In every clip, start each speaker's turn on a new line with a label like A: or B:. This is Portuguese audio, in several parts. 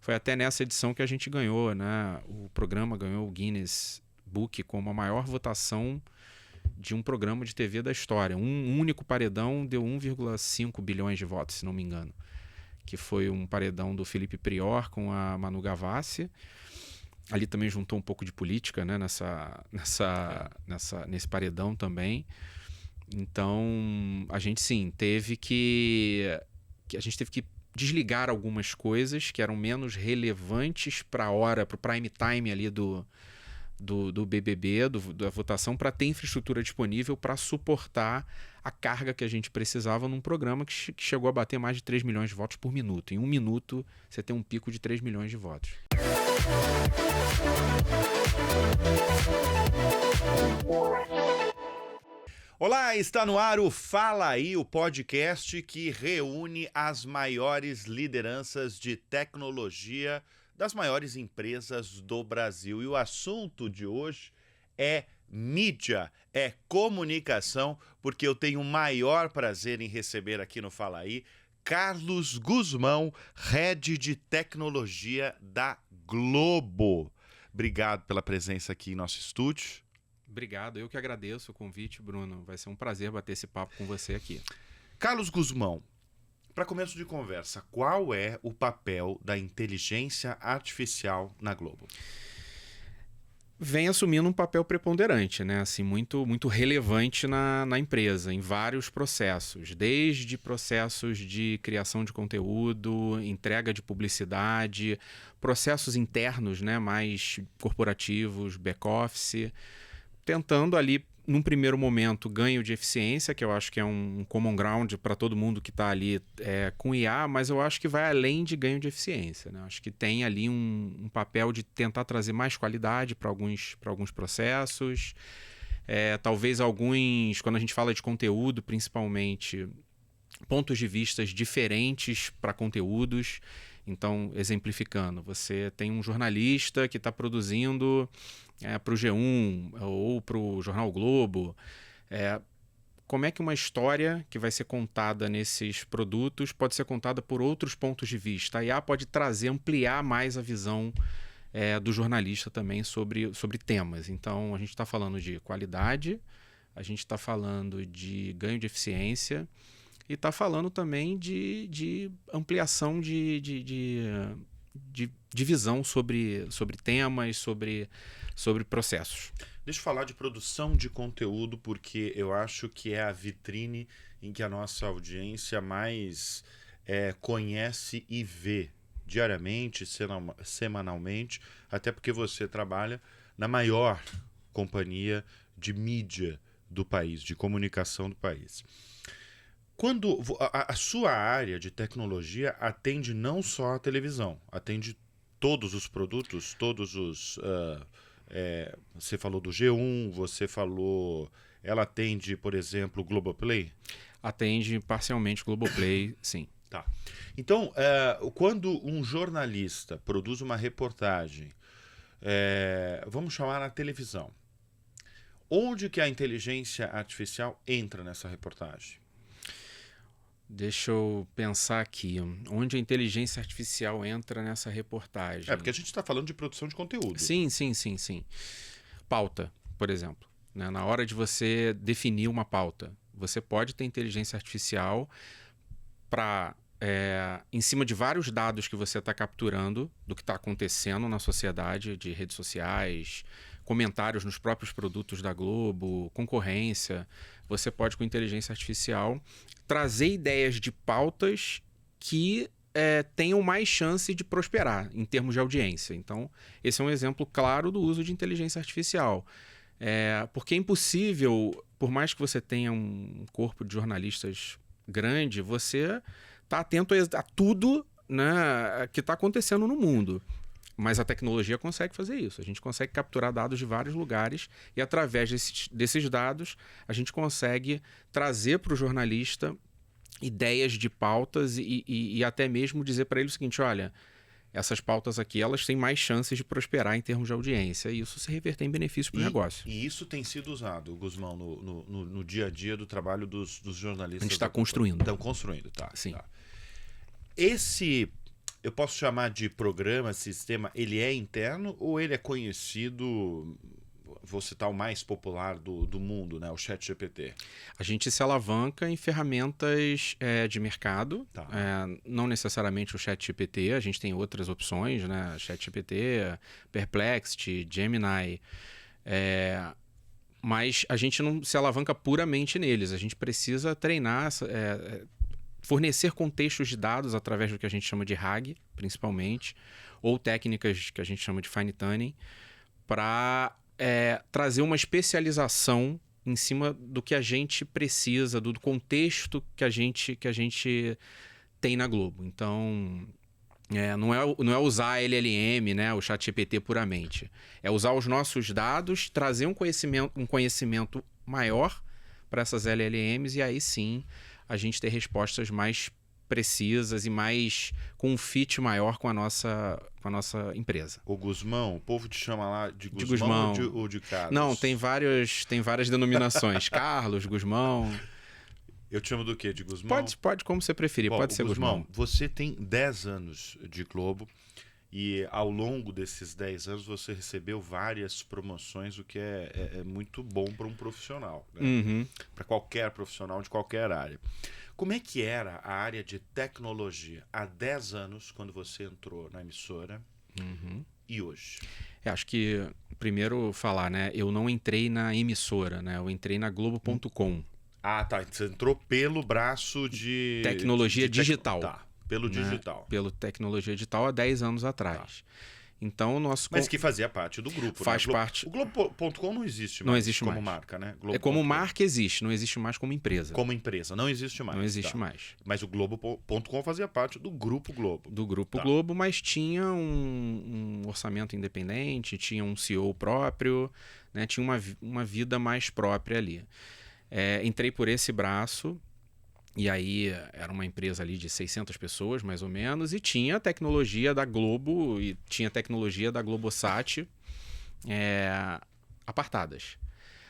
A: Foi até nessa edição que a gente ganhou, né? O programa ganhou o Guinness Book como a maior votação de um programa de TV da história. Um único paredão deu 1,5 bilhões de votos, se não me engano. Que foi um paredão do Felipe Prior com a Manu Gavassi. Ali também juntou um pouco de política, né, nesse paredão também. Então, a gente sim, teve que desligar algumas coisas que eram menos relevantes para a hora, para o prime time ali do BBB, da votação, para ter infraestrutura disponível para suportar a carga que a gente precisava num programa que chegou a bater mais de 3 milhões de votos por minuto. Em um minuto, você tem um pico de 3 milhões de votos.
B: Olá, está no ar o Fala Aí, o podcast que reúne as maiores lideranças de tecnologia das maiores empresas do Brasil. E o assunto de hoje é mídia, é comunicação, porque eu tenho o maior prazer em receber aqui no Fala Aí Carlos Guzmão, Head de Tecnologia da Globo. Obrigado pela presença aqui em nosso estúdio.
A: Obrigado, eu que agradeço o convite, Bruno. Vai ser um prazer bater esse papo com você aqui.
B: Carlos Guzmão, para começo de conversa, qual é o papel da inteligência artificial na Globo?
A: Vem assumindo um papel preponderante, né? Assim, muito relevante na empresa, em vários processos, desde processos de criação de conteúdo, entrega de publicidade, processos internos, né, mais corporativos, back-office, tentando ali, num primeiro momento, ganho de eficiência, que eu acho que é um common ground para todo mundo que está ali com IA, mas eu acho que vai além de ganho de eficiência, né? Acho que tem ali um papel de tentar trazer mais qualidade para alguns processos. Talvez quando a gente fala de conteúdo, principalmente, pontos de vistas diferentes para conteúdos. Então, exemplificando, você tem um jornalista que está produzindo para o G1 ou para o Jornal Globo. Como é que uma história que vai ser contada nesses produtos pode ser contada por outros pontos de vista? A IA pode ampliar mais a visão do jornalista também sobre temas. Então, a gente está falando de qualidade, a gente está falando de ganho de eficiência, e está falando também de ampliação de visão sobre temas, sobre processos.
B: Deixa eu falar de produção de conteúdo, porque eu acho que é a vitrine em que a nossa audiência mais conhece e vê diariamente, semanalmente, até porque você trabalha na maior companhia de mídia do país, de comunicação do país. Quando a sua área de tecnologia atende não só a televisão, atende todos os produtos, todos os... você falou do G1, você falou... Ela atende, por exemplo, o Globoplay?
A: Atende parcialmente o Globoplay, sim.
B: Tá. Então, quando um jornalista produz uma reportagem, vamos chamar na televisão, onde que a inteligência artificial entra nessa reportagem?
A: Deixa eu pensar aqui, onde a inteligência artificial entra nessa reportagem.
B: Porque a gente está falando de produção de conteúdo.
A: Sim. Pauta, por exemplo. Né? Na hora de você definir uma pauta, você pode ter inteligência artificial para, em cima de vários dados que você está capturando do que está acontecendo na sociedade, de redes sociais, comentários nos próprios produtos da Globo, concorrência, você pode, com inteligência artificial, trazer ideias de pautas que tenham mais chance de prosperar em termos de audiência. Então, esse é um exemplo claro do uso de inteligência artificial. Porque é impossível, por mais que você tenha um corpo de jornalistas grande, você está atento a tudo, né, que está acontecendo no mundo. Mas a tecnologia consegue fazer isso. A gente consegue capturar dados de vários lugares e, através desses dados, a gente consegue trazer para o jornalista ideias de pautas e até mesmo dizer para ele o seguinte: olha, essas pautas aqui, elas têm mais chances de prosperar em termos de audiência, e isso se reverter em benefício para o negócio.
B: E isso tem sido usado, Guzmão, no dia a dia do trabalho dos jornalistas.
A: A gente está construindo.
B: Estão construindo, tá.
A: Sim.
B: Tá. eu posso chamar de programa, sistema, ele é interno ou ele é conhecido, vou citar o mais popular do mundo, né? O ChatGPT.
A: A gente se alavanca em ferramentas de mercado,
B: Tá.
A: não necessariamente o ChatGPT, a gente tem outras opções, né? ChatGPT, Perplexity, Gemini, mas a gente não se alavanca puramente neles, a gente precisa treinar, fornecer contextos de dados através do que a gente chama de RAG, principalmente, ou técnicas que a gente chama de fine tuning, para trazer uma especialização em cima do que a gente precisa, do contexto que a gente tem na Globo. Então, não é usar a LLM, né, o ChatGPT puramente. É usar os nossos dados, trazer um conhecimento maior para essas LLMs e aí sim a gente ter respostas mais precisas e mais com um fit maior com a nossa empresa.
B: O Guzmão, o povo te chama lá de Guzmão,
A: Guzmão.
B: Ou de Carlos?
A: Não, tem várias denominações. Carlos, Guzmão.
B: Eu te chamo do quê? De Guzmão?
A: Pode como você preferir,
B: Bom,
A: pode ser Guzmão.
B: Você tem 10 anos de Globo e ao longo desses 10 anos você recebeu várias promoções, o que é muito bom para um profissional, né?
A: Uhum.
B: Para qualquer profissional de qualquer área. Como é que era a área de tecnologia há 10 anos, quando você entrou na emissora, e hoje?
A: Acho que, primeiro falar, né? Eu não entrei na emissora, né? Eu entrei na Globo.com.
B: Ah, tá. Você entrou pelo braço de...
A: Tecnologia digital.
B: Tá, pelo digital.
A: Pelo tecnologia digital há 10 anos atrás.
B: Tá.
A: Então, o nosso...
B: Mas que fazia parte do grupo,
A: Faz
B: né?
A: parte.
B: O Globo.com não existe mais.
A: Não existe
B: como
A: mais.
B: marca, né?
A: Como marca existe, não existe mais como empresa.
B: Como empresa, não existe mais.
A: Não existe mais.
B: Mas o Globo.com fazia parte do Grupo Globo.
A: Do Grupo Globo, mas tinha um orçamento independente, tinha um CEO próprio, né? Tinha uma vida mais própria ali. Entrei por esse braço, e aí era uma empresa ali de 600 pessoas, mais ou menos, e tinha a tecnologia da Globo, e tinha a tecnologia da Globosat apartadas.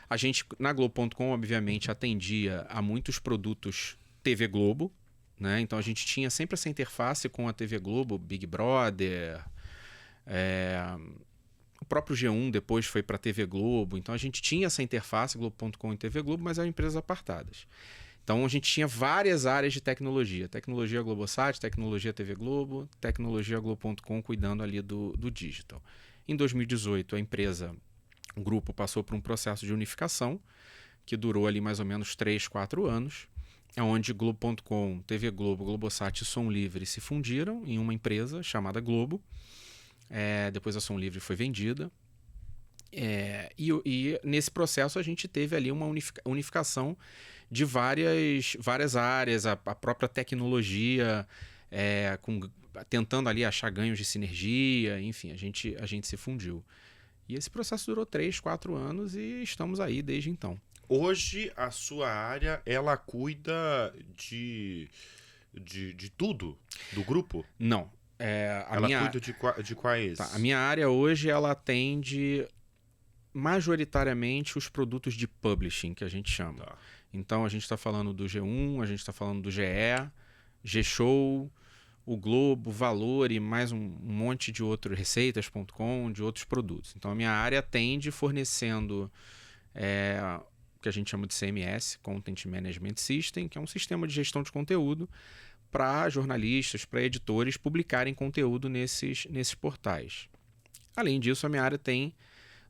A: A gente, na Globo.com, obviamente, atendia a muitos produtos TV Globo, né? Então a gente tinha sempre essa interface com a TV Globo, Big Brother, o próprio G1 depois foi para a TV Globo, então a gente tinha essa interface Globo.com e TV Globo, mas eram empresas apartadas. Então a gente tinha várias áreas de tecnologia. Tecnologia Globosat, tecnologia TV Globo, tecnologia Globo.com cuidando ali do digital. Em 2018 o grupo passou por um processo de unificação que durou ali mais ou menos 3, 4 anos, onde Globo.com, TV Globo, Globosat e Som Livre se fundiram em uma empresa chamada Globo. Depois a Som Livre foi vendida. E nesse processo a gente teve ali uma unificação de várias áreas, a própria tecnologia, tentando ali achar ganhos de sinergia, enfim, a gente se fundiu. E esse processo durou 3, 4 anos e estamos aí desde então.
B: Hoje a sua área, ela cuida de tudo do grupo?
A: Não.
B: Ela cuida de quais?
A: Tá, a minha área hoje ela atende majoritariamente os produtos de publishing, que a gente chama.
B: Tá.
A: Então a gente está falando do G1, a gente está falando do GE, G-Show, o Globo, Valor e mais um monte de outros, Receitas.com, de outros produtos. Então a minha área atende fornecendo o que a gente chama de CMS, Content Management System, que é um sistema de gestão de conteúdo para jornalistas, para editores publicarem conteúdo nesses portais. Além disso, a minha área tem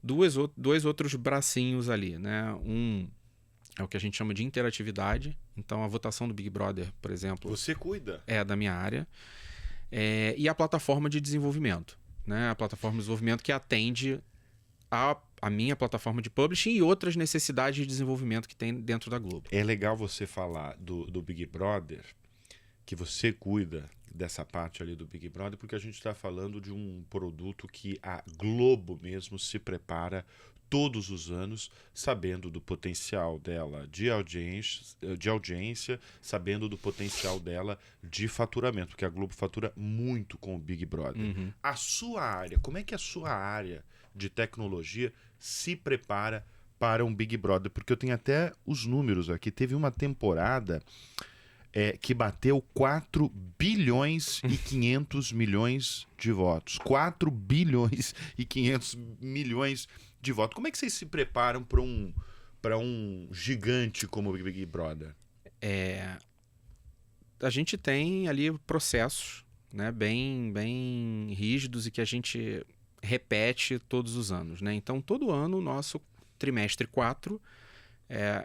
A: dois outros bracinhos ali, né? Um é o que a gente chama de interatividade. Então, a votação do Big Brother, por exemplo...
B: Você cuida?
A: É da minha área. E a plataforma de desenvolvimento, né? A plataforma de desenvolvimento que atende a minha plataforma de publishing e outras necessidades de desenvolvimento que tem dentro da Globo.
B: É legal você falar do Big Brother, que você cuida dessa parte ali do Big Brother, porque a gente está falando de um produto que a Globo mesmo se prepara todos os anos, sabendo do potencial dela de audiência, sabendo do potencial dela de faturamento, porque a Globo fatura muito com o Big Brother.
A: Uhum.
B: A sua área, como é que a sua área de tecnologia se prepara para um Big Brother? Porque eu tenho até os números aqui. Teve uma temporada que bateu 4 bilhões e 500 milhões de votos. 4 bilhões e 500 milhões de votos. Como é que vocês se preparam para um gigante como o Big Brother?
A: A gente tem ali processos, né, bem rígidos e que a gente repete todos os anos, né? Então, todo ano o nosso trimestre 4,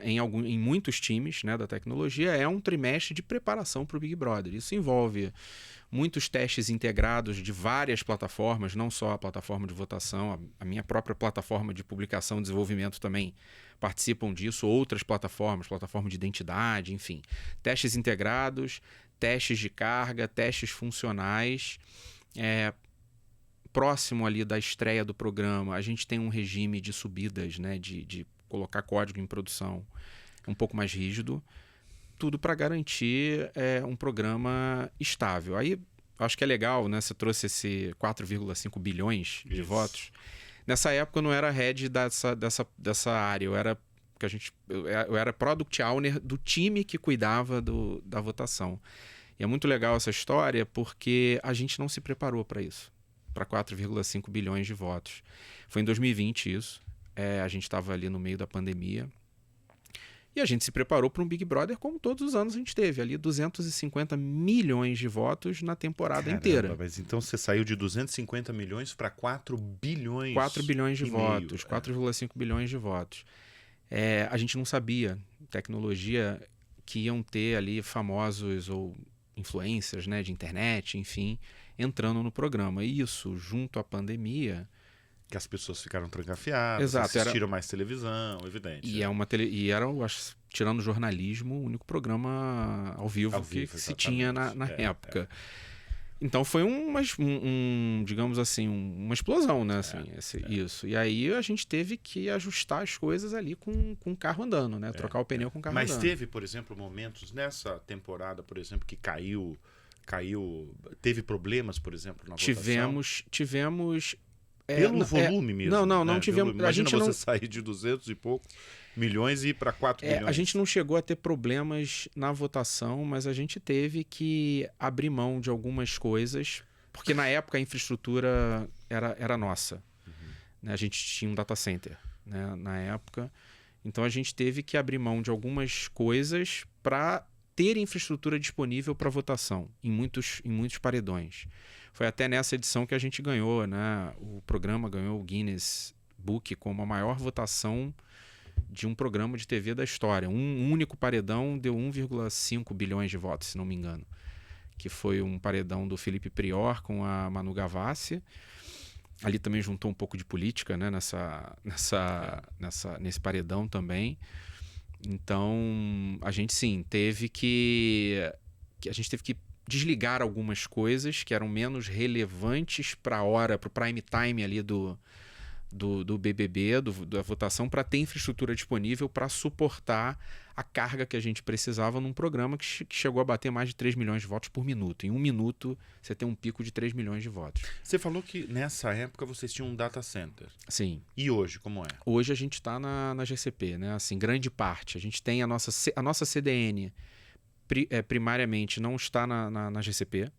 A: em muitos times, né, da tecnologia, é um trimestre de preparação para o Big Brother. Isso envolve muitos testes integrados de várias plataformas, não só a plataforma de votação, a minha própria plataforma de publicação e desenvolvimento também participam disso, outras plataformas, plataforma de identidade, enfim. Testes integrados, testes de carga, testes funcionais. Próximo ali da estreia do programa, a gente tem um regime de subidas, né, de colocar código em produção um pouco mais rígido, tudo para garantir um programa estável. Aí, acho que é legal, né? Você trouxe esse 4,5 bilhões de votos. Nessa época eu não era head dessa área, eu era product owner do time que cuidava da votação. E é muito legal essa história porque a gente não se preparou para isso, para 4,5 bilhões de votos. Foi em 2020 isso. A gente estava ali no meio da pandemia. E a gente se preparou para um Big Brother como todos os anos a gente teve. Ali 250 milhões de votos na temporada inteira.
B: Mas então você saiu de 250 milhões para 4 bilhões
A: 4 bilhões de votos. 4,5 bilhões de votos. A gente não sabia tecnologia que iam ter ali famosos ou influencers, né, de internet, enfim, entrando no programa. E isso, junto à pandemia...
B: Que as pessoas ficaram trancafiadas,
A: exato,
B: assistiram mais televisão, evidente.
A: E era, tirando o jornalismo, o único programa ao vivo que se tinha na época. Então foi digamos assim, uma explosão, né? Assim, isso. E aí a gente teve que ajustar as coisas ali com o carro andando, né? Trocar o pneu com o carro andando.
B: Mas teve, por exemplo, momentos nessa temporada, por exemplo, que caiu... Teve problemas, por exemplo, na votação?
A: Tivemos...
B: Pelo volume mesmo.
A: Não tivemos.
B: Imagina você sair de 200 e pouco milhões e ir para 4 bilhões.
A: A gente não chegou a ter problemas na votação, mas a gente teve que abrir mão de algumas coisas, porque na época a infraestrutura era nossa. Né? A gente tinha um data center, né, na época. Então a gente teve que abrir mão de algumas coisas para ter infraestrutura disponível para votação em muitos paredões. Foi até nessa edição que a gente ganhou, né? O programa ganhou o Guinness Book como a maior votação de um programa de TV da história. Um único paredão deu 1,5 bilhões de votos, se não me engano. Que foi um paredão do Felipe Prior com a Manu Gavassi. Ali também juntou um pouco de política, né? Nesse paredão também. Então, a gente sim, teve que desligar algumas coisas que eram menos relevantes para a hora, para o prime time ali do BBB, da votação, para ter infraestrutura disponível para suportar a carga que a gente precisava num programa que chegou a bater mais de 3 milhões de votos por minuto. Em um minuto, você tem um pico de 3 milhões de votos.
B: Você falou que nessa época vocês tinham um data center.
A: Sim.
B: E hoje, como é?
A: Hoje a gente está na GCP, né? Assim, grande parte. A gente tem a nossa CDN, primariamente não está na GCP.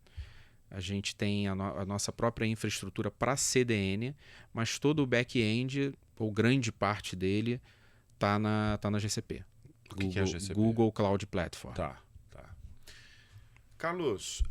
A: A gente tem a nossa própria infraestrutura para CDN, mas todo o back-end, ou grande parte dele, está na GCP.
B: O que é a GCP?
A: Google Cloud Platform.
B: Tá. Carlos,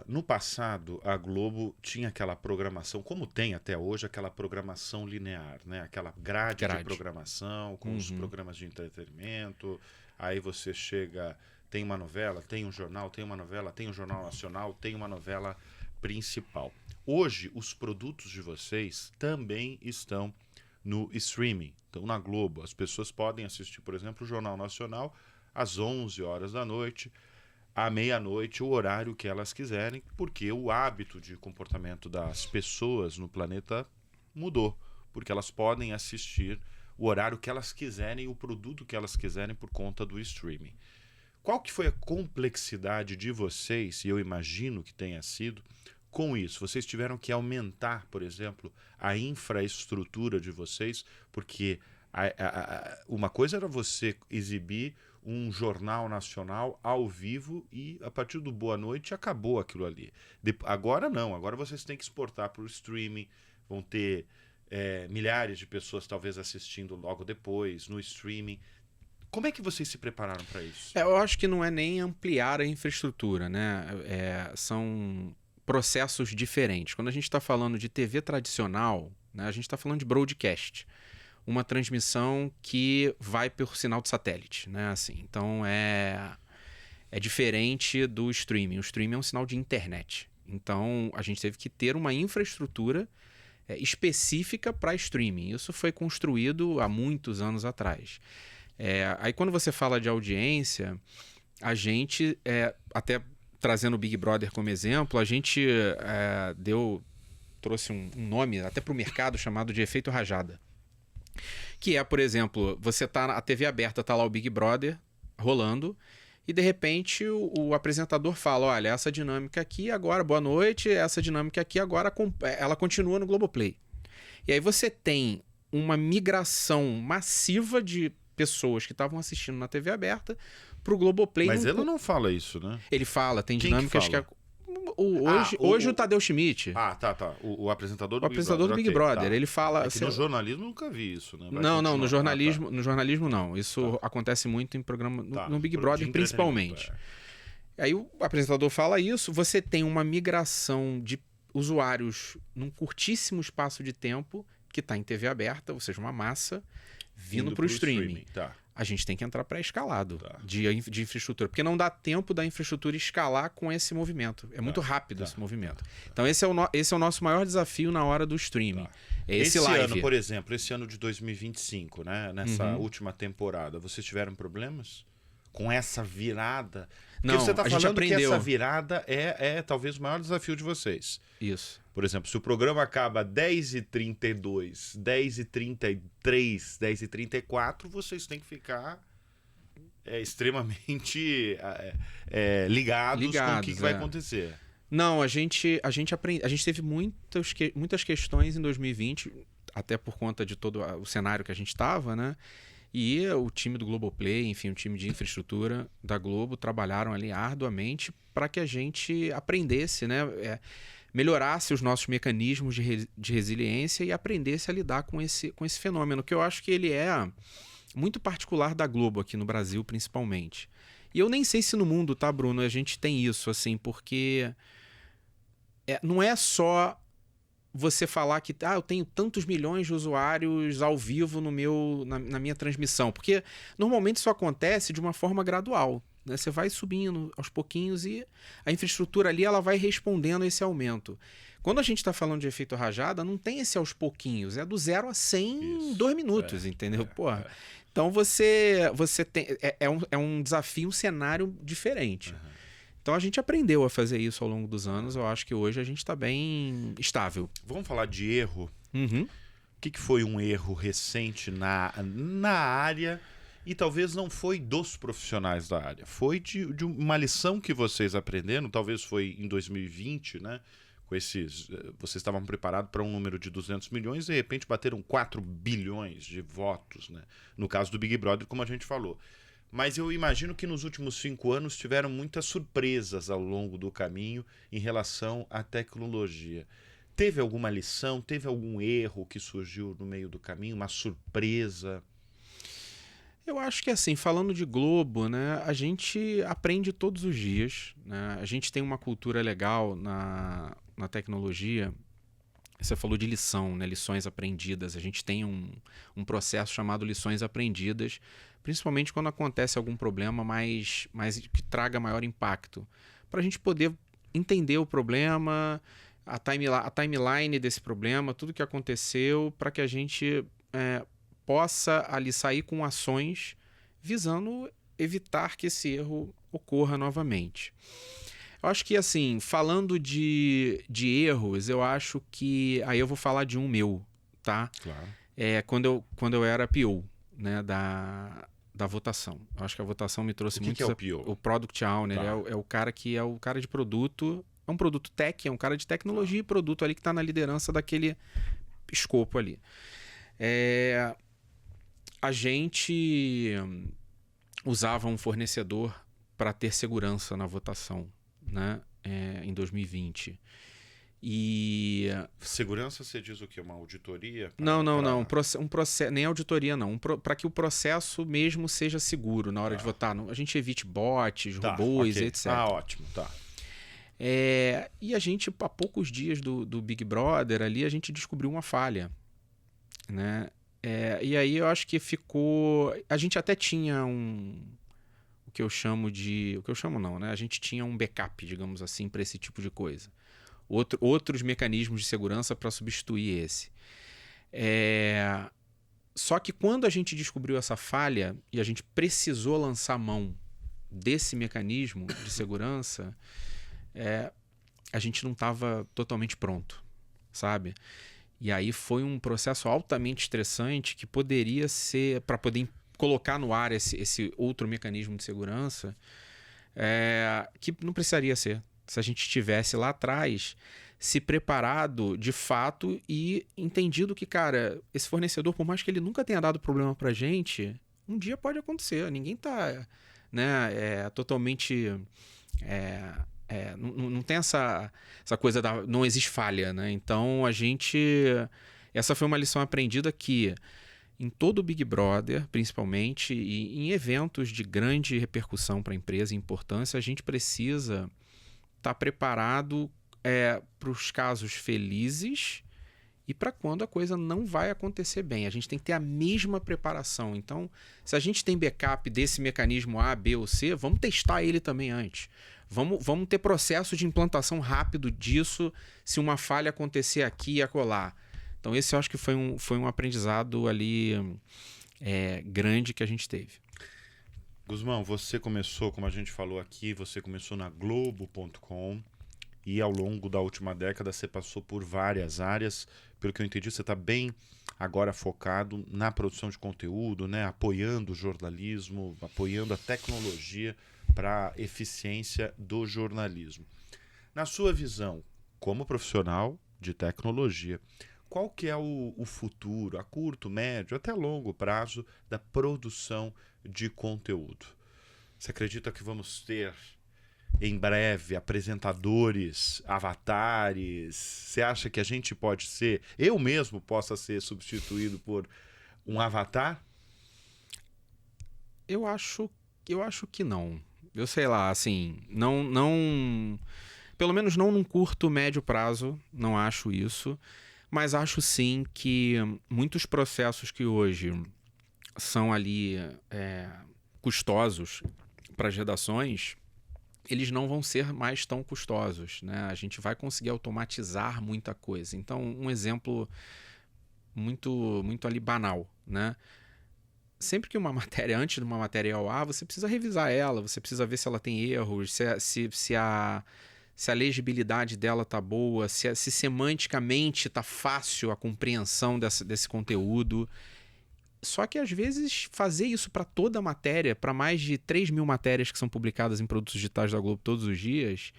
B: no passado a Globo tinha aquela programação, como tem até hoje, aquela programação linear, né? Aquela grade de programação com os programas de entretenimento. Aí você chega... Tem uma novela, tem um jornal, tem uma novela, tem um jornal nacional, tem uma novela principal. Hoje, os produtos de vocês também estão no streaming, estão na Globo. As pessoas podem assistir, por exemplo, o Jornal Nacional às 11 horas da noite, à meia-noite, o horário que elas quiserem, porque o hábito de comportamento das pessoas no planeta mudou, porque elas podem assistir o horário que elas quiserem, o produto que elas quiserem por conta do streaming. Qual que foi a complexidade de vocês, e eu imagino que tenha sido, com isso? Vocês tiveram que aumentar, por exemplo, a infraestrutura de vocês, porque uma coisa era você exibir um jornal nacional ao vivo e a partir do Boa Noite acabou aquilo ali. Agora não, agora vocês têm que exportar para o streaming, vão ter milhares de pessoas talvez assistindo logo depois no streaming. Como é que vocês se prepararam para isso?
A: Eu acho que não é nem ampliar a infraestrutura, né? São processos diferentes. Quando a gente está falando de TV tradicional, né, a gente está falando de broadcast, uma transmissão que vai por sinal de satélite, né? Assim, então é diferente do streaming. O streaming é um sinal de internet. Então a gente teve que ter uma infraestrutura específica para streaming. Isso foi construído há muitos anos atrás. Aí quando você fala de audiência, a gente, até trazendo o Big Brother como exemplo, a gente trouxe um nome até para o mercado chamado de efeito rajada. Que por exemplo, a TV aberta, tá lá o Big Brother rolando, e de repente o apresentador fala, olha, essa dinâmica aqui agora, boa noite, essa dinâmica aqui agora, ela continua no Globoplay. E aí você tem uma migração massiva de pessoas que estavam assistindo na TV aberta pro Globoplay.
B: Mas ele não fala isso, né?
A: Ele fala, tem
B: Quem
A: dinâmicas que... Hoje o Tadeu Schmidt.
B: Tá. O apresentador do
A: o apresentador do Big Brother. Ele fala...
B: no jornalismo eu nunca vi isso, né?
A: Não, no jornalismo não. Isso acontece muito em programa... no Big Brother principalmente. Aí o apresentador fala isso, você tem uma migração de usuários num curtíssimo espaço de tempo que está em TV aberta, ou seja, uma massa vindo para o streaming.
B: Tá.
A: A gente tem que entrar pré-escalado de infraestrutura, porque não dá tempo da infraestrutura escalar com esse movimento. É muito rápido esse movimento. Então esse é o nosso maior desafio na hora do streaming. Esse live.
B: Ano, por exemplo, esse ano de 2025, né? Nessa última temporada, vocês tiveram problemas com essa virada? Porque
A: não,
B: você está falando
A: aprendeu.
B: que essa virada é talvez o maior desafio de vocês.
A: Isso.
B: Por exemplo, se o programa acaba 10h32, 10h33, 10h34, vocês têm que ficar extremamente ligados com o que vai acontecer.
A: Não, a gente teve muitas questões em 2020, até por conta de todo o cenário que a gente estava, né? E o time do Globoplay, enfim, o time de infraestrutura da Globo trabalharam ali arduamente para que a gente aprendesse, né? Melhorasse os nossos mecanismos de resiliência e aprendesse a lidar com esse fenômeno, que eu acho que ele é muito particular da Globo aqui no Brasil, principalmente. E eu nem sei se no mundo, tá, Bruno, a gente tem isso, assim, porque não é só você falar que eu tenho tantos milhões de usuários ao vivo na minha transmissão, porque normalmente isso acontece de uma forma gradual, né? Você vai subindo aos pouquinhos e a infraestrutura ali ela vai respondendo a esse aumento. Quando a gente está falando de efeito rajada, não tem esse aos pouquinhos, é do 0 a 100 em 2 minutos, entendeu? Então você tem, é um desafio, um cenário diferente. Então a gente aprendeu a fazer isso ao longo dos anos. Eu acho que hoje a gente está bem estável.
B: Vamos falar de erro? O que foi um erro recente na área e talvez não foi dos profissionais da área? Foi de uma lição que vocês aprenderam, talvez foi em 2020, né? Vocês estavam preparados para um número de 200 milhões e de repente bateram 4 bilhões de votos, né? No caso do Big Brother, como a gente falou. Mas eu imagino que nos últimos 5 anos tiveram muitas surpresas ao longo do caminho em relação à tecnologia. Teve alguma lição? Teve algum erro que surgiu no meio do caminho? Uma surpresa?
A: Eu acho que assim, falando de Globo, né, a gente aprende todos os dias, né? A gente tem uma cultura legal na tecnologia. Você falou de lição, né? Lições aprendidas. A gente tem um processo chamado lições aprendidas, principalmente quando acontece algum problema mais que traga maior impacto, para a gente poder entender o problema, a timeline desse problema, tudo que aconteceu, para que a gente possa ali sair com ações visando evitar que esse erro ocorra novamente. Eu acho que, assim, falando de erros, eu acho que... Aí eu vou falar de um meu, tá?
B: Claro.
A: Quando eu era PO, né, da votação. Eu acho que a votação me trouxe muito...
B: O que é o PO?
A: O Product Owner. É o cara que é o cara de produto. É um produto tech, é um cara de tecnologia e produto ali que está na liderança daquele escopo ali. usava um fornecedor para ter segurança na votação, né? Em 2020. E...
B: Segurança, você diz o quê? Uma auditoria?
A: Não. Um processo, nem auditoria, não. Para que o processo mesmo seja seguro na hora de votar. A gente evite bots, robôs,
B: ok.
A: etc.
B: Ótimo, tá.
A: E a gente, há poucos dias do Big Brother ali, a gente descobriu uma falha, né? E aí eu acho que ficou... A gente até tinha o que eu chamo não, né? A gente tinha um backup, digamos assim, para esse tipo de coisa. Outros mecanismos de segurança para substituir esse. Só que quando a gente descobriu essa falha e a gente precisou lançar mão desse mecanismo de segurança, a gente não estava totalmente pronto, sabe? E aí foi um processo altamente estressante que poderia ser, para poder colocar no ar esse outro mecanismo de segurança, que não precisaria ser. Se a gente tivesse lá atrás se preparado de fato e entendido que, cara, esse fornecedor, por mais que ele nunca tenha dado problema pra gente, um dia pode acontecer. Ninguém tá, né, totalmente... não tem essa coisa não existe falha, né? Então essa foi uma lição aprendida que em todo o Big Brother, principalmente, e em eventos de grande repercussão para a empresa e importância, a gente precisa estar preparado para os casos felizes e para quando a coisa não vai acontecer bem. A gente tem que ter a mesma preparação. Então, se a gente tem backup desse mecanismo A, B ou C, vamos testar ele também antes. Vamos ter processo de implantação rápido disso se uma falha acontecer aqui e acolá. Então esse eu acho que foi um aprendizado ali grande que a gente teve.
B: Guzmão, você começou, como a gente falou aqui, você começou na Globo.com e ao longo da última década você passou por várias áreas. Pelo que eu entendi, você está bem agora focado na produção de conteúdo, né? Apoiando o jornalismo, apoiando a tecnologia para a eficiência do jornalismo. Na sua visão, como profissional de tecnologia, qual que é o futuro, a curto, médio, até longo prazo, da produção de conteúdo? Você acredita que vamos ter, em breve, apresentadores, avatares? Você acha que a gente pode ser, eu mesmo possa ser substituído por um avatar?
A: Eu acho que não. Eu sei lá, assim, não, pelo menos não num curto, médio prazo, não acho isso. Mas acho sim que muitos processos que hoje são ali custosos para as redações, eles não vão ser mais tão custosos, né? A gente vai conseguir automatizar muita coisa. Então, um exemplo muito, muito ali banal, né? Sempre que uma matéria, antes de uma matéria ir ao ar, você precisa revisar ela, você precisa ver se ela tem erros, se a legibilidade dela tá boa, se semanticamente tá fácil a compreensão desse conteúdo. Só que às vezes fazer isso para toda a matéria, para mais de 3.000 matérias que são publicadas em produtos digitais da Globo todos os dias,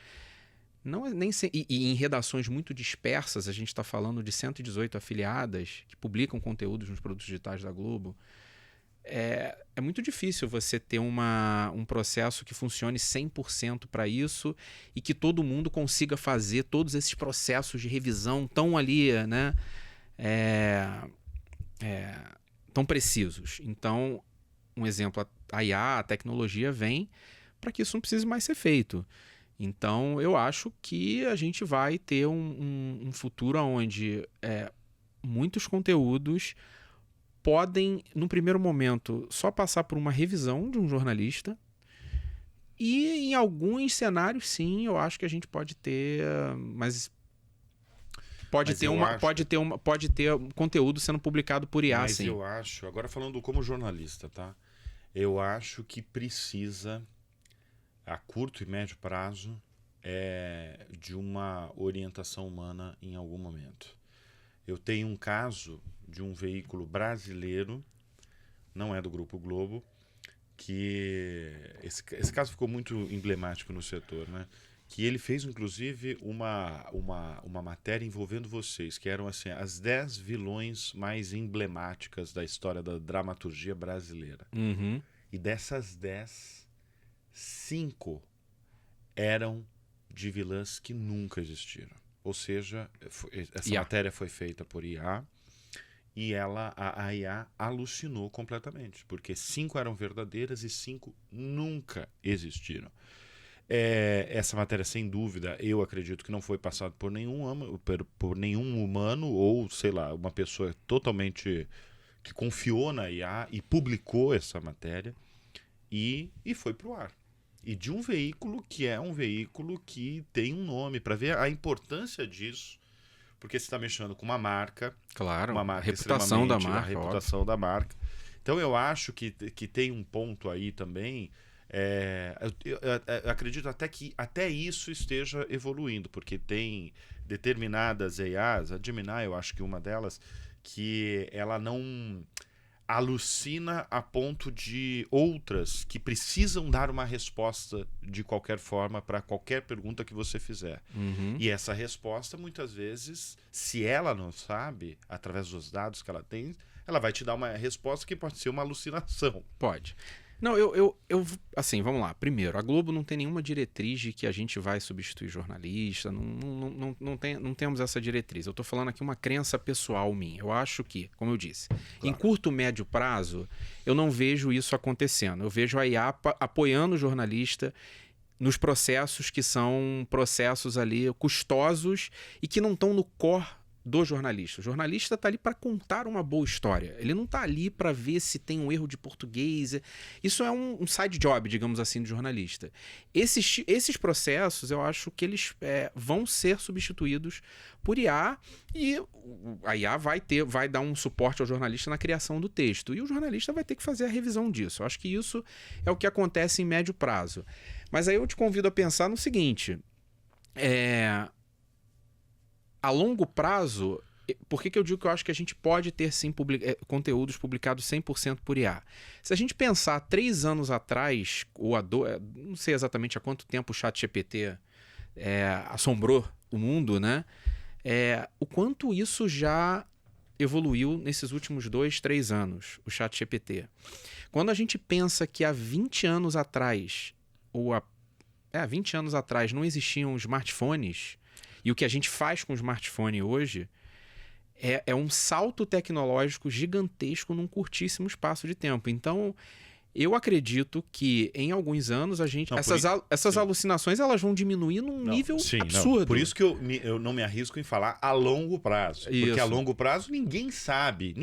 A: não é nem e em redações muito dispersas, a gente está falando de 118 afiliadas que publicam conteúdos nos produtos digitais da Globo. É muito difícil você ter um processo que funcione 100% para isso e que todo mundo consiga fazer todos esses processos de revisão tão ali, né, tão precisos. Então, um exemplo, a IA, a tecnologia vem para que isso não precise mais ser feito. Então, eu acho que a gente vai ter um futuro onde muitos conteúdos podem, no primeiro momento, só passar por uma revisão de um jornalista. E em alguns cenários, sim, eu acho que a gente pode ter, pode ter conteúdo sendo publicado por IA,
B: mas
A: sim.
B: Eu acho, agora falando como jornalista, tá? Eu acho que precisa, a curto e médio prazo, de uma orientação humana em algum momento. Eu tenho um caso de um veículo brasileiro, não é do Grupo Globo, que esse caso ficou muito emblemático no setor, né? Que ele fez, inclusive, uma matéria envolvendo vocês, que eram assim, as 10 vilões mais emblemáticas da história da dramaturgia brasileira.
A: Uhum.
B: E dessas 10, 5 eram de vilãs que nunca existiram. Ou seja, essa matéria foi feita por IA e a IA alucinou completamente, porque 5 eram verdadeiras e 5 nunca existiram. Essa matéria, sem dúvida, eu acredito que não foi passada por nenhum humano ou, sei lá, uma pessoa totalmente que confiou na IA e publicou essa matéria e foi pro ar. E de um veículo que é um veículo que tem um nome, para ver a importância disso, porque você está mexendo com uma marca.
A: Claro,
B: uma marca
A: reputação da marca.
B: A reputação da marca. Então eu acho que tem um ponto aí também. Eu acredito até que até isso esteja evoluindo, porque tem determinadas AIs, a Gemini eu acho que uma delas, que ela não alucina a ponto de outras que precisam dar uma resposta de qualquer forma para qualquer pergunta que você fizer. E essa resposta, muitas vezes, se ela não sabe, através dos dados que ela tem, ela vai te dar uma resposta que pode ser uma alucinação.
A: Pode. Não, assim, vamos lá. Primeiro, a Globo não tem nenhuma diretriz de que a gente vai substituir jornalista, não temos essa diretriz. Eu estou falando aqui uma crença pessoal minha. Eu acho que, como eu disse, claro, em curto, médio prazo, eu não vejo isso acontecendo. Eu vejo a IA apoiando o jornalista nos processos que são processos ali custosos e que não estão no core do jornalista. O jornalista está ali para contar uma boa história. Ele não está ali para ver se tem um erro de português. Isso é um side job, digamos assim, do jornalista. Esses processos, eu acho que eles vão ser substituídos por IA e a IA vai dar um suporte ao jornalista na criação do texto. E o jornalista vai ter que fazer a revisão disso. Eu acho que isso é o que acontece em médio prazo. Mas aí eu te convido a pensar no seguinte... A longo prazo, por que eu digo que eu acho que a gente pode ter sim conteúdos publicados 100% por IA? Se a gente pensar 3 anos atrás, ou não sei exatamente há quanto tempo o ChatGPT assombrou o mundo, né? O quanto isso já evoluiu nesses últimos 2, 3 anos, o ChatGPT. Quando a gente pensa que há 20 anos atrás, há 20 anos atrás não existiam smartphones, e o que a gente faz com o smartphone hoje é um salto tecnológico gigantesco num curtíssimo espaço de tempo. Então, eu acredito que em alguns anos essas alucinações elas vão diminuir num nível absurdo.
B: Por isso que eu não me arrisco em falar a longo prazo. Isso. Porque a longo prazo ninguém sabe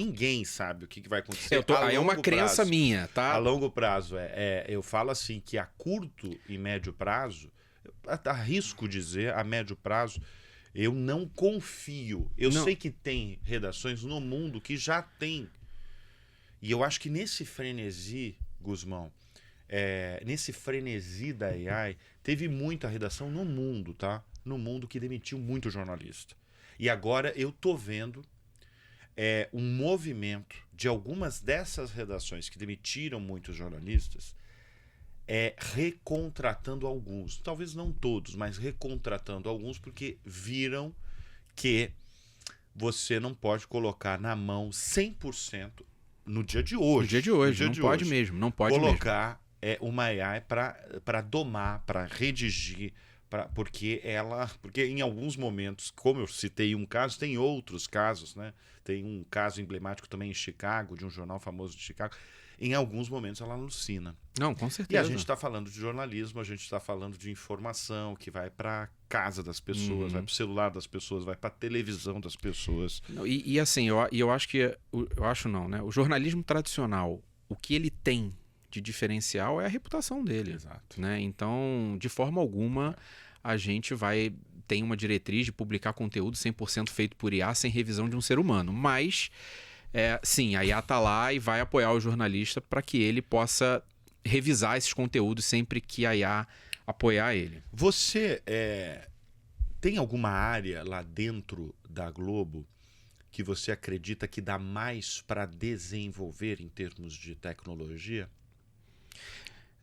B: o que vai acontecer.
A: Aí é uma crença minha, tá?
B: A longo prazo, eu falo assim que a curto e médio prazo, arrisco dizer, a médio prazo, eu não confio. Eu sei que tem redações no mundo que já tem. E eu acho que nesse frenesi, Guzmão, nesse frenesi da AI, teve muita redação no mundo, tá? No mundo que demitiu muito jornalista. E agora eu tô vendo um movimento de algumas dessas redações que demitiram muitos jornalistas, recontratando alguns, talvez não todos, mas recontratando alguns, porque viram que você não pode colocar na mão 100% no dia de hoje.
A: No dia de hoje, não pode mesmo.
B: Colocar uma AI para domar, para redigir, porque em alguns momentos, como eu citei um caso, tem outros casos, né? Tem um caso emblemático também em Chicago, de um jornal famoso de Chicago. Em alguns momentos ela alucina.
A: Não, com certeza.
B: E a gente está falando de jornalismo, a gente está falando de informação que vai para casa das pessoas, vai para o celular das pessoas, vai para a televisão das pessoas.
A: E assim, eu acho que... Eu acho não, né? O jornalismo tradicional, o que ele tem de diferencial é a reputação dele.
B: Exato.
A: Né? Então, de forma alguma, a gente tem uma diretriz de publicar conteúdo 100% feito por IA sem revisão de um ser humano. Mas... sim, a IA está lá e vai apoiar o jornalista para que ele possa revisar esses conteúdos sempre que a IA apoiar ele.
B: Você tem alguma área lá dentro da Globo que você acredita que dá mais para desenvolver em termos de tecnologia?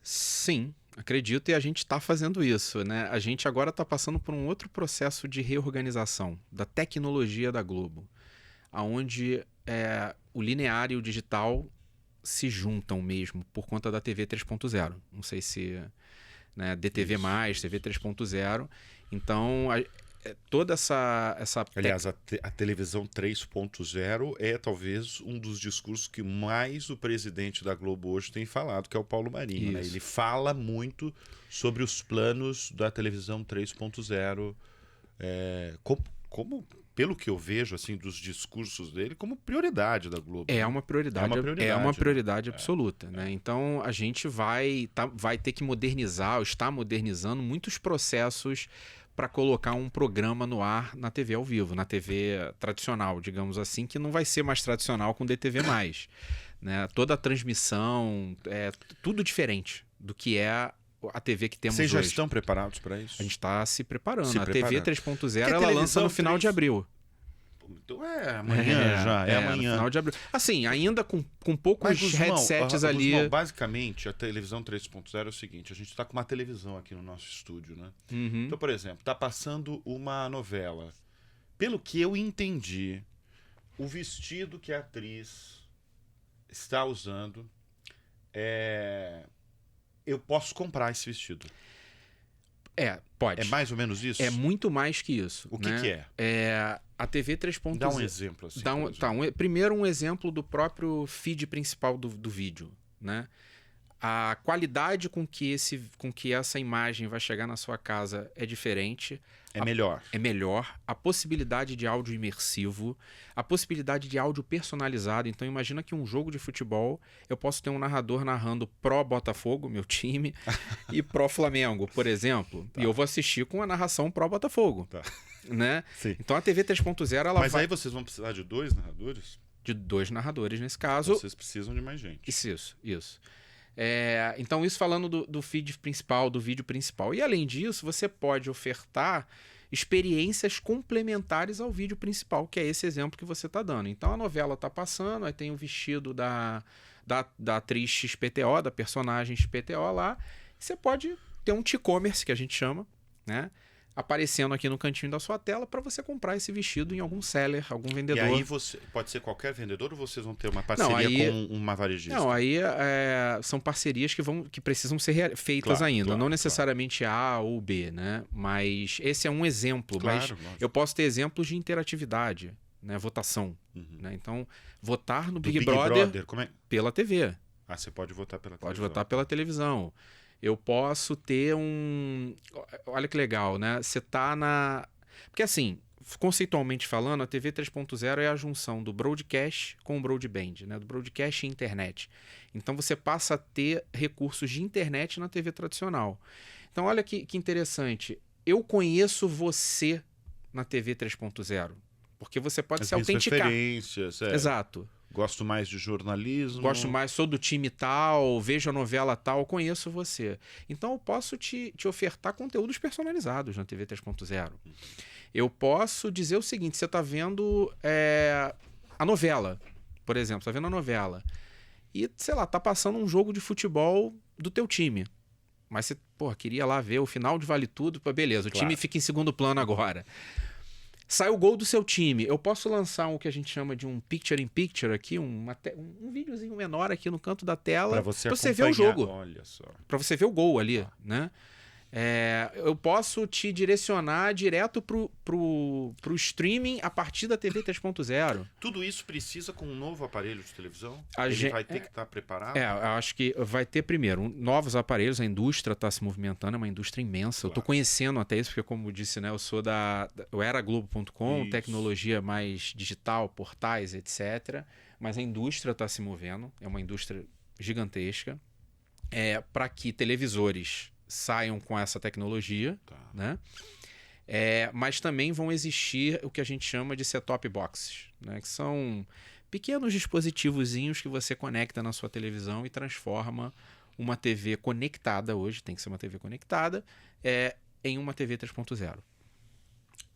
A: Sim, acredito, e a gente está fazendo isso, né? A gente agora está passando por um outro processo de reorganização da tecnologia da Globo, onde o linear e o digital se juntam mesmo por conta da TV 3.0. Não sei se, né, DTV+, TV 3.0. Então, toda essa
B: Aliás, a televisão 3.0 é talvez um dos discursos que mais o presidente da Globo hoje tem falado, que é o Paulo Marinho. Né? Ele fala muito sobre os planos da televisão 3.0, como pelo que eu vejo assim dos discursos dele, como prioridade da Globo.
A: É uma prioridade
B: né?
A: absoluta. Né? Então a gente vai ter que modernizar, ou está modernizando muitos processos para colocar um programa no ar na TV ao vivo, na TV tradicional, digamos assim, que não vai ser mais tradicional com DTV+. Né? Toda a transmissão, tudo diferente do que é a TV que temos hoje.
B: Vocês já estão preparados para isso?
A: A gente está se preparando. A TV 3.0 ela lança no final de abril.
B: Então amanhã já. É amanhã.
A: No final de abril. Assim, ainda com poucos headsets ali.
B: Guzmão, basicamente, a televisão 3.0 é o seguinte: a gente está com uma televisão aqui no nosso estúdio, né?
A: Uhum.
B: Então, por exemplo, está passando uma novela. Pelo que eu entendi, o vestido que a atriz está usando eu posso comprar esse vestido.
A: Pode.
B: É mais ou menos isso?
A: É muito mais que isso.
B: O que
A: é? A TV 3.0...
B: Dá um exemplo. Assim,
A: primeiro um exemplo do próprio feed principal do vídeo. Né? A qualidade com que essa imagem vai chegar na sua casa é diferente.
B: Melhor.
A: É melhor. A possibilidade de áudio imersivo, a possibilidade de áudio personalizado. Então imagina que um jogo de futebol eu posso ter um narrador narrando pró Botafogo, meu time, e pró Flamengo, por exemplo. Tá. E eu vou assistir com a narração pró Botafogo. Tá. Né?
B: Sim.
A: Então a TV 3.0 ela
B: Mas aí vocês vão precisar de 2 narradores?
A: De 2 narradores nesse caso.
B: Vocês precisam de mais gente.
A: Isso. Então isso falando do feed principal, do vídeo principal. E além disso, você pode ofertar experiências complementares ao vídeo principal, que é esse exemplo que você está dando. Então a novela está passando, aí tem o vestido da atriz XPTO, da personagem XPTO lá. Você pode ter um T-commerce, que a gente chama, né? Aparecendo aqui no cantinho da sua tela para você comprar esse vestido em algum seller, algum vendedor.
B: E aí pode ser qualquer vendedor ou vocês vão ter uma parceria com uma varejista?
A: Não, aí são parcerias que precisam ser feitas ainda. Não necessariamente A ou B, né? Mas esse é um exemplo. Mas eu posso ter exemplos de interatividade, né? Votação. Né? Então, votar no Big Brother pela TV.
B: Você pode votar pela televisão.
A: Pode votar pela televisão. Eu posso ter Olha que legal, né? Você tá Porque assim, conceitualmente falando, a TV 3.0 é a junção do broadcast com o broadband, né? Do broadcast e internet. Então você passa a ter recursos de internet na TV tradicional. Então olha que interessante. Eu conheço você na TV 3.0. Porque você pode se autenticar.
B: Referências,
A: Exato.
B: Gosto mais de jornalismo.
A: Sou do time tal, vejo a novela tal, conheço você. Então eu posso te ofertar conteúdos personalizados na TV 3.0. Eu posso dizer o seguinte: você está vendo a novela, por exemplo, está vendo a novela. E, sei lá, tá passando um jogo de futebol do teu time. Mas você, queria lá ver o final de Vale Tudo. Beleza, o time fica em segundo plano agora. Sai o gol do seu time. Eu posso lançar o que a gente chama de um picture-in-picture aqui, um videozinho menor aqui no canto da tela.
B: Para você
A: ver o jogo.
B: Olha só.
A: Para você ver o gol ali, né? Eu posso te direcionar direto pro streaming a partir da TV 3.0.
B: Tudo isso precisa com um novo aparelho de televisão? Ele vai ter que estar preparado?
A: Eu acho que vai ter primeiro novos aparelhos, a indústria está se movimentando, é uma indústria imensa. Eu estou conhecendo até isso, porque como eu disse, né, eu era Globo.com, tecnologia mais digital, portais, etc. Mas a indústria está se movendo, é uma indústria gigantesca. Para que televisores saiam com essa tecnologia, né? Mas também vão existir o que a gente chama de set-top boxes, né? Que são pequenos dispositivozinhos que você conecta na sua televisão e transforma uma TV conectada, hoje tem que ser uma TV conectada, em uma TV 3.0.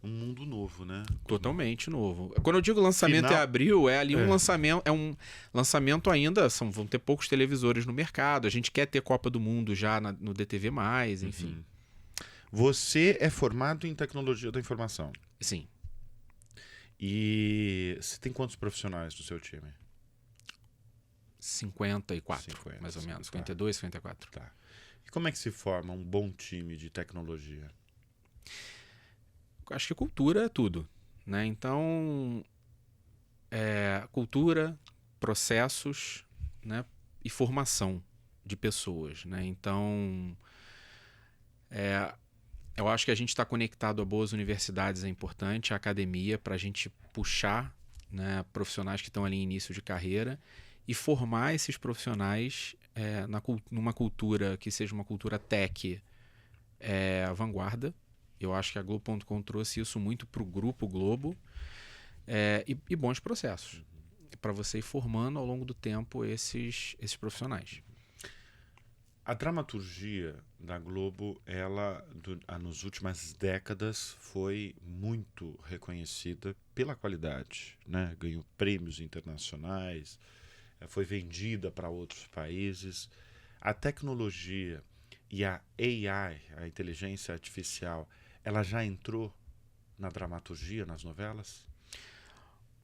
B: Um mundo novo, né?
A: Totalmente novo. Quando eu digo lançamento em abril, um lançamento ainda, vão ter poucos televisores no mercado. A gente quer ter Copa do Mundo já no DTV+, enfim.
B: Você é formado em tecnologia da informação?
A: Sim.
B: E você tem quantos profissionais do seu time?
A: 54, mais ou menos. 52, 54.
B: Tá. E como é que se forma um bom time de tecnologia?
A: Acho que cultura é tudo, né? Então, cultura, processos, né? E formação de pessoas, né? Então, eu acho que a gente está conectado a boas universidades é importante, a academia, para a gente puxar, né, profissionais que estão ali em início de carreira e formar esses profissionais numa cultura que seja uma cultura tech vanguarda. Eu acho que a Globo.com trouxe isso muito para o Grupo Globo e bons processos para você ir formando ao longo do tempo esses profissionais.
B: A dramaturgia da Globo, nas últimas décadas, foi muito reconhecida pela qualidade, né? Ganhou prêmios internacionais, foi vendida para outros países. A tecnologia e a AI, a inteligência artificial, ela já entrou na dramaturgia, nas novelas?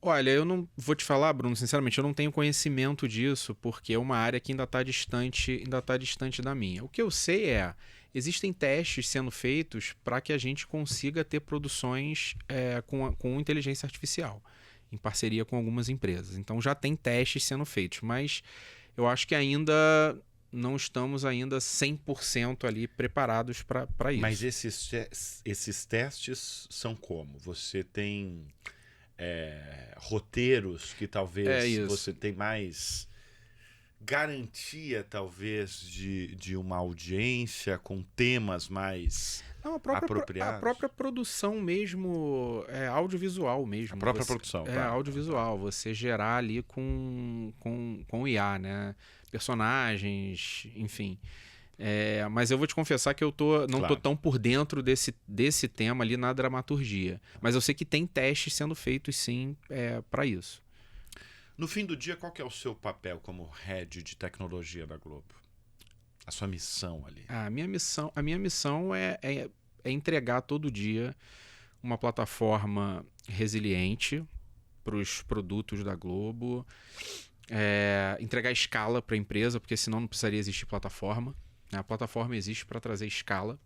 A: Olha, eu não vou te falar, Bruno, sinceramente, eu não tenho conhecimento disso, porque é uma área que ainda está distante da minha. O que eu sei existem testes sendo feitos para que a gente consiga ter produções com inteligência artificial, em parceria com algumas empresas. Então já tem testes sendo feitos, mas eu acho que ainda não estamos ainda 100% ali preparados para isso.
B: Mas esses testes são como? Você tem roteiros que talvez você tem mais garantia, talvez, de uma audiência com temas mais apropriados?
A: A própria produção mesmo, audiovisual mesmo.
B: A própria produção.
A: Audiovisual. Você gerar ali com o IA, né? Personagens, enfim. Mas eu vou te confessar que eu não tô tão por dentro desse tema ali na dramaturgia. Mas eu sei que tem testes sendo feitos, sim, para isso.
B: No fim do dia, qual que é o seu papel como head de tecnologia da Globo? A sua missão ali?
A: A minha missão é entregar todo dia uma plataforma resiliente para os produtos da Globo, entregar escala para a empresa, porque senão não precisaria existir plataforma. A plataforma existe para trazer escala.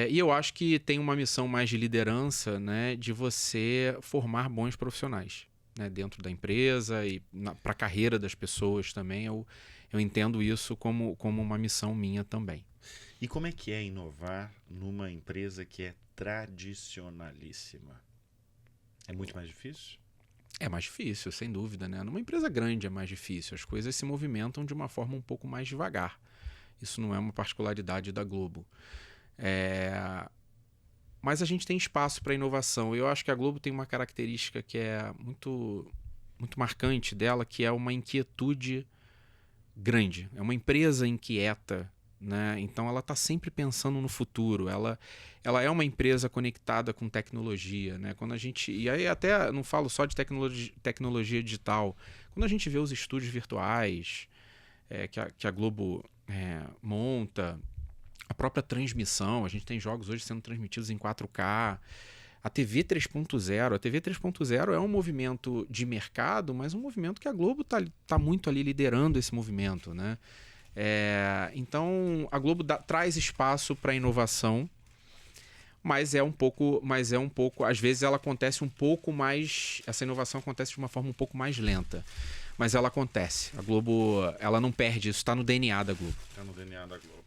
A: E eu acho que tem uma missão mais de liderança, né, de você formar bons profissionais, né, dentro da empresa e para a carreira das pessoas também. Eu entendo isso como uma missão minha também.
B: E como é que é inovar numa empresa que é tradicionalíssima? É muito mais difícil?
A: É mais difícil, sem dúvida, né? Numa empresa grande é mais difícil. As coisas se movimentam de uma forma um pouco mais devagar. Isso não é uma particularidade da Globo. Mas a gente tem espaço para inovação. Eu acho que a Globo tem uma característica que é muito, muito marcante dela, que é uma inquietude grande. É uma empresa inquieta, né? Então ela está sempre pensando no futuro. Ela é uma empresa conectada com tecnologia, né? E aí até não falo só de tecnologia digital. Quando a gente vê os estúdios virtuais que a Globo monta, a própria transmissão, a gente tem jogos hoje sendo transmitidos em 4K. A TV 3.0. A TV 3.0 é um movimento de mercado, mas um movimento que a Globo tá muito ali liderando esse movimento, né? Então, a Globo traz espaço para inovação, mas é um pouco, às vezes ela acontece um pouco mais, essa inovação acontece de uma forma um pouco mais lenta, mas ela acontece. A Globo, ela não perde isso, está no DNA da Globo.
B: Está no DNA da Globo.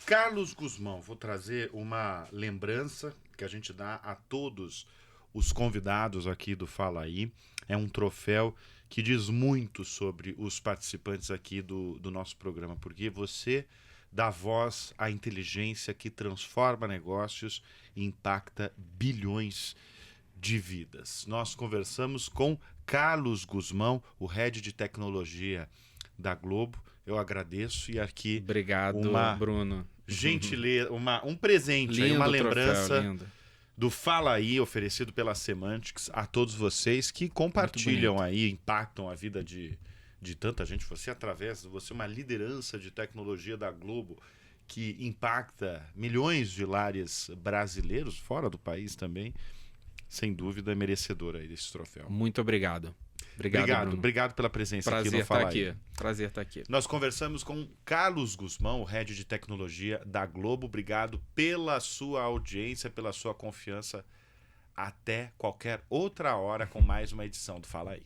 B: Carlos Guzmão, vou trazer uma lembrança que a gente dá a todos os convidados aqui do Fala Aí. É um troféu que diz muito sobre os participantes aqui do nosso programa, porque você dá voz à inteligência que transforma negócios e impacta bilhões de vidas. Nós conversamos com Carlos Guzmão, o head de tecnologia da Globo. Eu agradeço e aqui...
A: Obrigado, Bruno.
B: Gentileza, um presente, aí, uma lembrança
A: lindo.
B: Do Fala Aí, oferecido pela Semantics a todos vocês que compartilham aí, impactam a vida de tanta gente. Você é uma liderança de tecnologia da Globo que impacta milhões de lares brasileiros, fora do país também. Sem dúvida, é merecedor aí desse troféu.
A: Muito obrigado. Obrigado, Bruno.
B: Obrigado pela presença
A: Prazer
B: aqui no Fala
A: estar
B: Aí.
A: aqui. Prazer estar aqui.
B: Nós conversamos com Carlos Guzmão, o Head de Tecnologia da Globo. Obrigado pela sua audiência, pela sua confiança. Até qualquer outra hora com mais uma edição do Fala Aí.